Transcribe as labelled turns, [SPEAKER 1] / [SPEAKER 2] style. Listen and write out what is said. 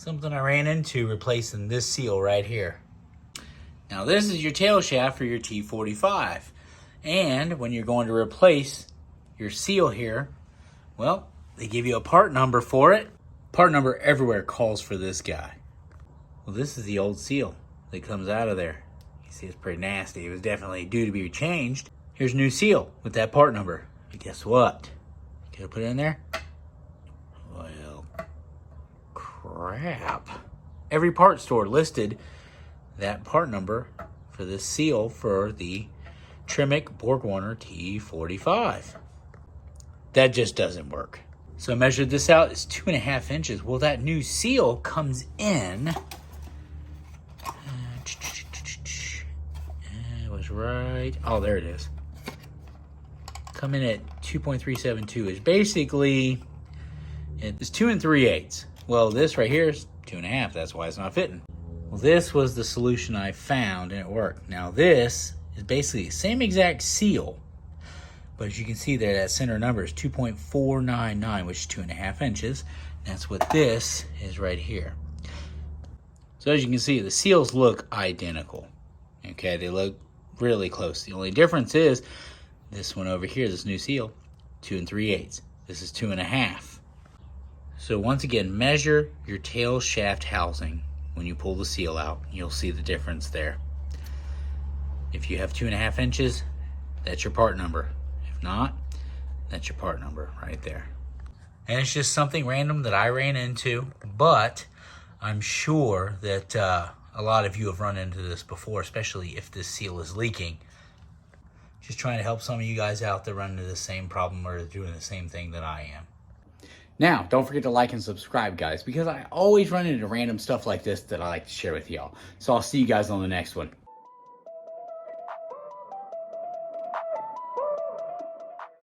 [SPEAKER 1] something I ran into replacing this seal right here. Now this is your tail shaft for your T45. And when you're going to replace your seal here, well, they give you a part number for it. Part number everywhere calls for this guy. Well, this is the old seal that comes out of there. You see it's pretty nasty. It was definitely due to be changed. Here's a new seal with that part number. But guess what? Can I put it in there? Well, crap. Every part store listed that part number for this seal for the Tremec Borg T45. That just doesn't work. So I measured this out. It's 2.5 inches. Well, that new seal comes in. It was right. Oh, there it is. Come in at 2.372. It's basically, it's 2 3/8. Well, this right here is 2.5. That's why it's not fitting. Well, this was the solution I found, and it worked. Now this is basically the same exact seal, but as you can see there, that center number is 2.499, which is 2.5 inches. That's what this is right here. So as you can see, the seals look identical. Okay, they look really close. The only difference is this one over here, this new seal, 2 3/8. This is 2.5. So once again, measure your tail shaft housing when you pull the seal out. You'll see the difference there. If you have 2.5 inches, that's your part number. If not, that's your part number right there. And it's just something random that I ran into, but I'm sure that a lot of you have run into this before, especially if this seal is leaking. Just trying to help some of you guys out that run into the same problem or doing the same thing that I am. Now, don't forget to like and subscribe, guys, because I always run into random stuff like this that I like to share with y'all. So I'll see you guys on the next one.